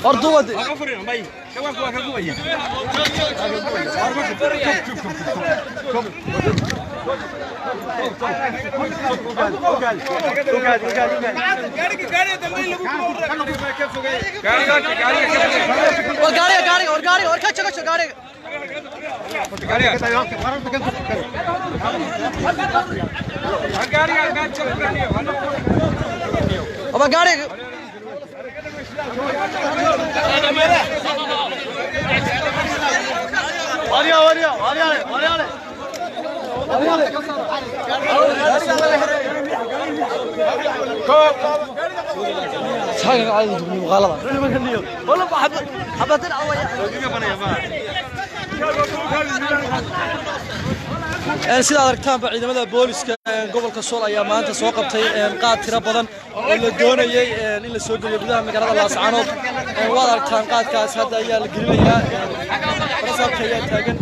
أرض ودي sida aragtaan ciidamada booliska gobolka Sool ayaa maanta soo qabtay qaad tiro badan oo la doonayay in la soo geliyo gudaha magaalada Laascaanood waa aragtaan qaadkaas hadda ayaa la gelinayaa rasabka ayaa taagan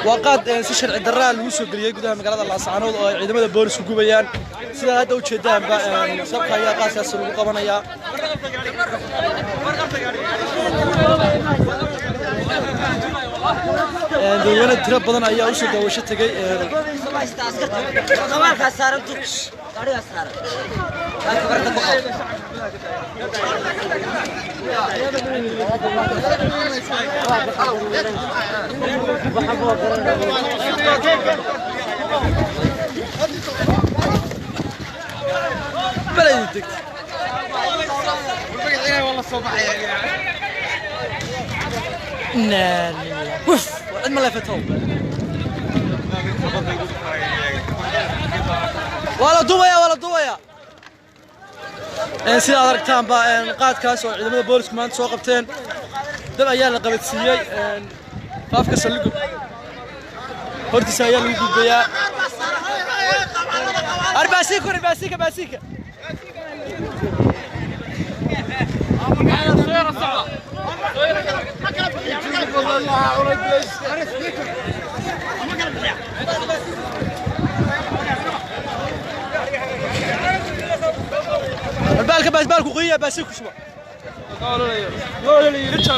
وقد سشر الدراء الوسق اللي يقدر مقالة الأسعانود عندما البوليس يقوميان سلا هذا وجدان سبقة يا قاس يسرق قبنا يا دوّنا ترى بدنا أيها وسق وش تجي بلدك والله الصباح لا وف عند ما لفتهم ولا ضويا سيدا aragtaan ba qaadkaas oo ciidamada booliska maanta soo qabteen dad ayaa la qabadsiiyay qaafka saldhig hortiisa ayaa lagu gudbayaa arbaasika بالك وقيه باسيك شباب قالوا لي رجع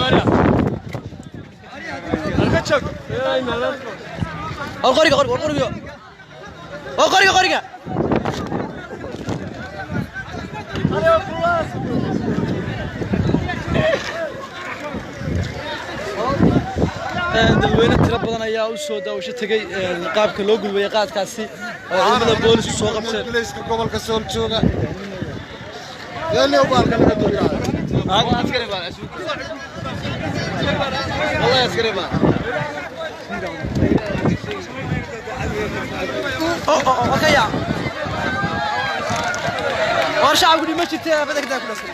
الكتشك يا مالك القريه dadweyne tiro badan ayaa u soo daawasho tagay qaabka loo gudbiyay qaadkaasi oo ciidamada booliska soo qabteen gobolka Sool jooga يلا وبالك انا بدو يا عسكري بقى والله عسكري بقى اوكي يا ورشا عقولي ما جيت بدك تاكل اسكري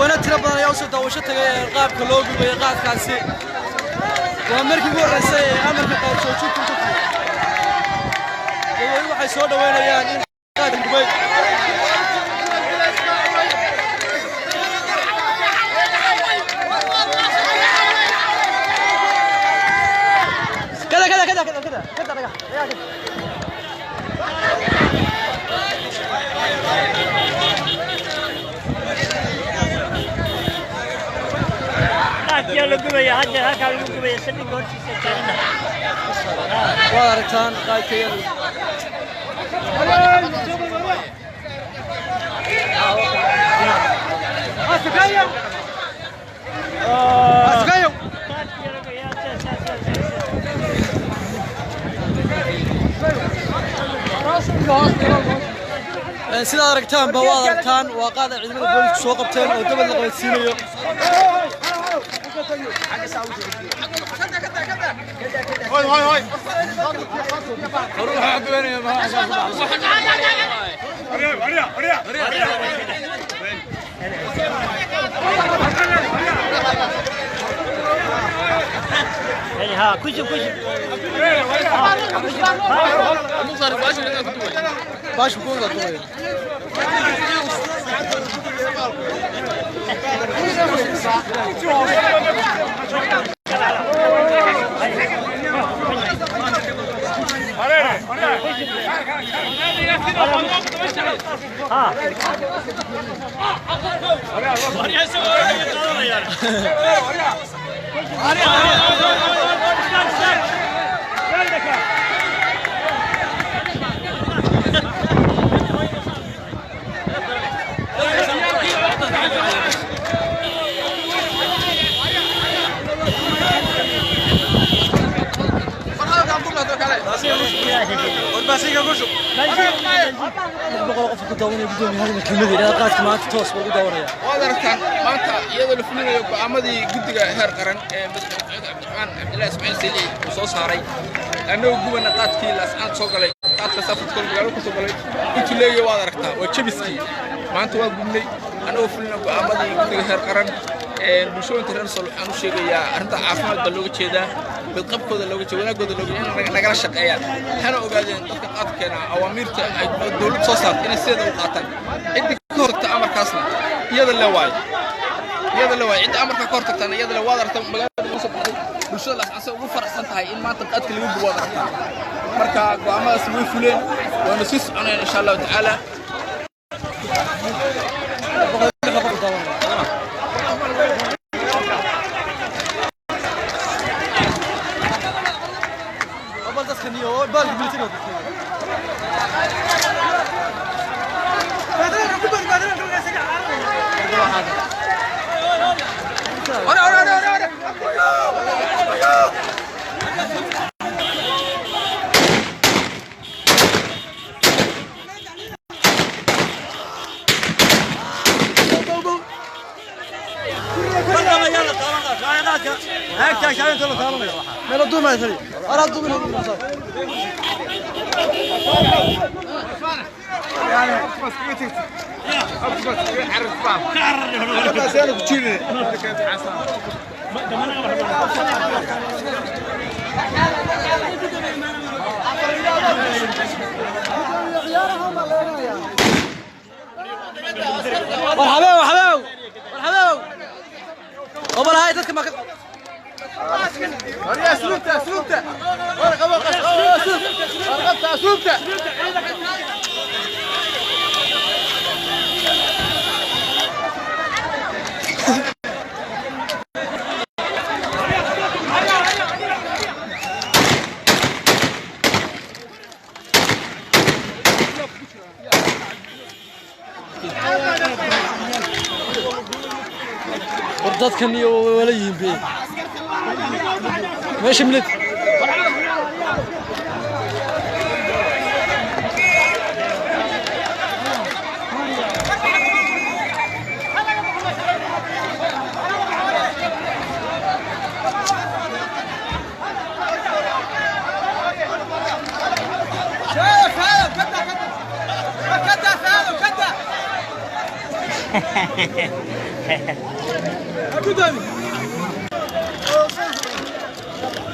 وانا ترى بدنا يوصل دوشه tagay qaabka loo gudbiyay qaadkaasi ومركي ورسي أمريكا قال شو تشوف waxay soo dhaweynayaan in qaad Dubai كذا يلا قبيا هذا هكذا قبيا سبي قرشي سكرنا وارتان قايتين اسكايو sida aragtaan ba waa aragtaan waa qaad ciidamada booliska soo qabteen oo dabad la qabadsiinayo هاي روح عقبنا يا ما يعني ها كوش باش بكون غطوي boqol qof ku daawanaya gudoomiyaha hadalka kelmada ilaa qaadka maanta toos ugu daawanaya waad aragtaan maanta iyadoo la fulinayo go'aamadii guddiga heer qaran ee madaxweyne cabdiraxmaan cabdilaahi ismaaciil seyli uu soo saaray annagoo gubana qaadkii laascaan soo galay qaadka safarka magaalo ku soo galay intuu leeyahay waad aragtaa waa jabiskii maanta waa gubnay annagoo fulina go'aamadii guddiga heer qaran bulshooyinka reer Sool waxaan u sheegayaa arrinta caafimaadka looga jeedaa badqabkooda looga jeedaa wanaagooda looga jeedaa in nagala shaqeeyaan hana ogaadeen dadka qaadkeena awaamiirta ay dawladda soo saartay inay sideeda u qaataan cidda ka hortagta amarkaasna iyada la waay cidda amarka ka hortagtana iyada la waad aragtaa magaalada Muusab bulshada laascaan ugu faraxsan tahay in maanta qaadka lagu gubo aragtaa marka go'aamadaas way fuleen waana sii soconayaan insha Allah taala dadkan iyo wala yihiin meesha milad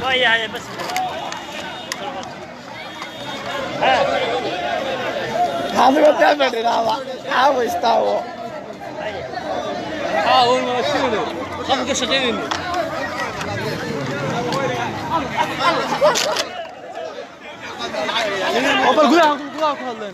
ويا بس هذا ما تعمل هذا حاول يستوى حاول ما شنو خمسة شغالين قبل قولها كلنا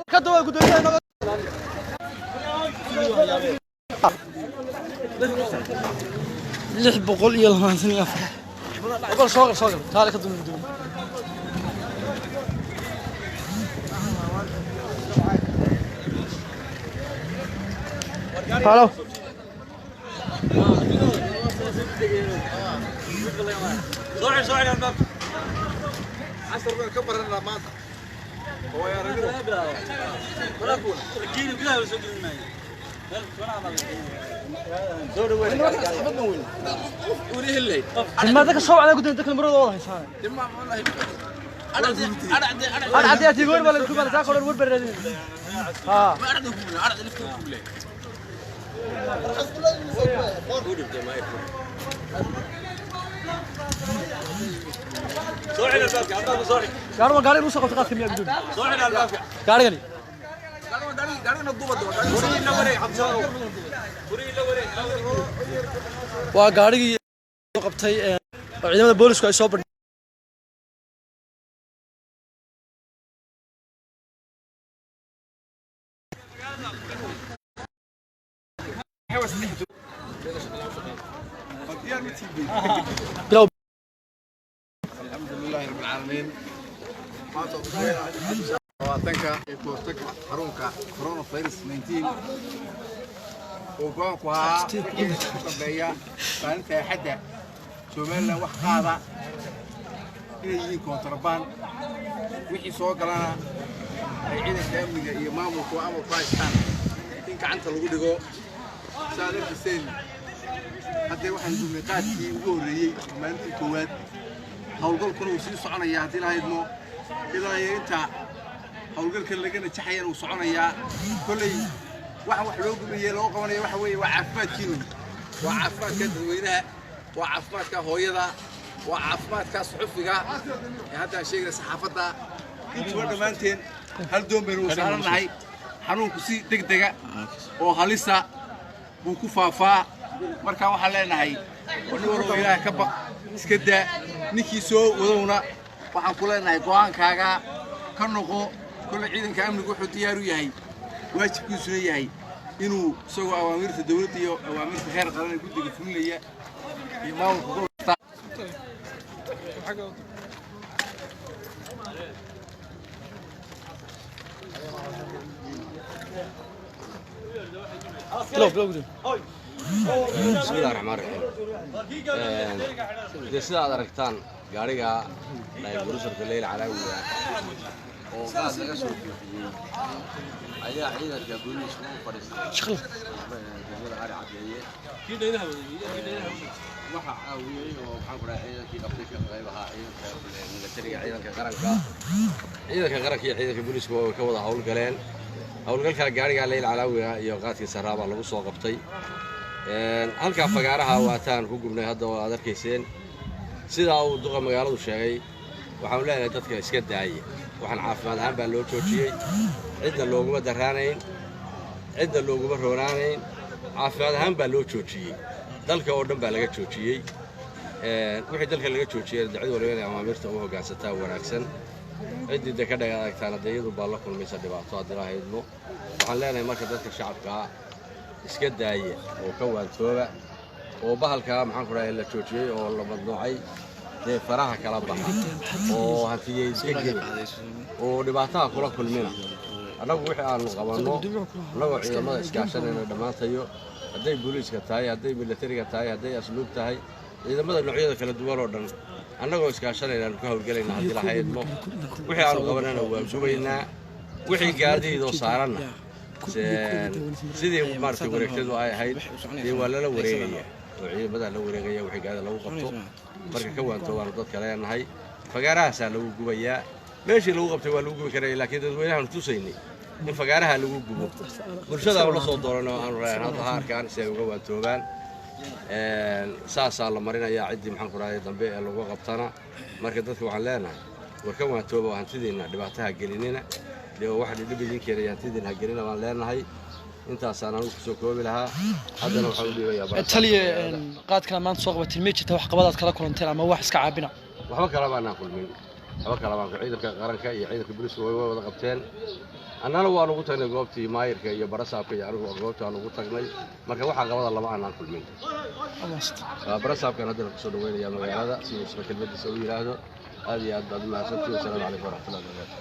كتبوا قدومنا لح بقول يلا ما ثانية أفرح بقول صغر تعال كتبوا قدوم هلو صاحي يا باب 10 كبر لنا ماذا هو يا رجل ولا كون رجيني بلا ولا سجل معي ما ذاك الصوت على قد ذاك المرة والله صار أنا عندي أتيقول ولا الكوبا ذاك ولا الورد بردين ها قاري موسى قطعات كم يقدون قاري waa gaarigii qabtay ciidamada boolisku ay soo bandhigeen الحمد لله رب العالمين ما وطنك كورتك حرونك كورونا فيروس 19 وقوانك وها قبيا فانت حدا سومالنا وخاضة إلي كونتربان وحي سوق لنا عيدا كامل إمامك وأمر بايستان إنك عنت الغدقو سادر حسين حتى واحد من ميقاتي وقوري ما أنت كواد هولقل كنا وسي سعنايا هدي لا يدمو إلا أنت هولقل كان لقينا تحيا وسعنايا كلي wax loo gubiyay loo qabanay waxa weey waa caafimaadkiina waa caafimaadka dadweynaha waa caafimaadka hooyada waa caafimaadka suxufiga hadda sheegay saxaafada inta dhamaanteen hal doon baynu saaranahay xanuunku si degdega oo halisa buu ku faafaa marka waxa leenahay wani waro ilaahay ka baq iska daa ninkii soo wadowna waxaan ku leenahay go'aankaaga ka noqo kulli ciidanka amnigu wuxuu diyaar u yahay واجبكيسو yahay inuu isagoo awaamirta dawladda iyo awaamirta heer qaran guddiga fulinaya iyo maamulka gobolka بسم الله الرحمن الرحيم sida aad aragtaan gaariga Nairobi Leyla Calaawiya oo qaad laga soo fiiriyay ayaa ciidanka booliska u fadhiistay degmada Ari Cadeeye waxa caawiyay oo waxaan ku raacay ciidankii qabtay ka qaybaha ciidanka militariga ciidanka qaranka iyo ciidanka booliska oo ka wada hawlgaleen hawlgalka gaariga Leyla Calaawiya iyo qaadkii Saraaba lagu soo qabtay halka fagaaraha waataan ku gubnay hadda oo aad arkayseen sida uu duqa magaaladu sheegay waxaan leenahay dadka iska daayay waxaan caafimaad ahaan baa loo joojiyay cidna looguma daraanayn cidna looguma roonaanayn caafimaad ahaan baa loo joojiyay dalka oo dhan baa laga joojiyay wixii dalka laga joojiyay dacwad waliba inay amaamirta u hoggaansataa wanaagsan ciddii ka dhagaagtaana dayadu baa la kulmaysa dhibaato haddii la haydmo waxaan leenahay marka dadka shacabka iska daaya oo ka waantooba oo bahalka maxaan ku raayay la joojiyay oo la madnuucay ee faraha kala baxa oo hantiyay degay oo dhibaatada kula kulmina anagu wixii aanu qabanno anagu ciidamada iskaashanayna dhamaantayo haday booliska tahay haday militariga tahay haday asluub tahay ciidamada noocyada kala duwan oo dhan anagoo iskaashanayna ku hawlgalayna hadii la haydmo wixii aanu qabanana waa subaynaa wixii gaadiidoo saaranna sidii maartay wareegtadu ay ahayd waa la wareegaya oo ciidamada la wareegaya wixii gaadi lagu qabto marka ka waanto waan dadka leenahay fagaarahaas lagu gubayaa meeshii lagu qabtay waa lagu gubi karay laakiin dadweynaha tusaynay in fagaaraha lagu gubo bulshada la soo doorano aan raacay hadda harkaan si ay uga waantoobaan saasa la marinayaa cidii maxaan ku raayay dambe ee lagu qabtana marka dadka waxaan leenahay war ka waantooba hantideena dhibaataha gelinina واحد اللي بيجي كذا ينتظر هجرنا ما لنا هاي أنت أصلا أنا كسو كوبي لها هذا أنا بحاول يا بابا. تلي قاد كمان صوغة الميتش توح قبضات كلا كلنتين ما واحد كعابنا. وحنا كلامنا ناكل من حنا كلامنا عيدك قرن كي عيدك بوليس وهو قبتين أنا لو أنا قلت أنا قبتي ماير كي برسا كي أنا قلت أنا قلت أنا ما كان واحد قبض الله ما ناكل من. برسا كان هذا الكسر وين يا مغير هذا سيسمع كلمة تسوي هذا هذه هذا ما سبتي والسلام عليكم ورحمة الله وبركاته.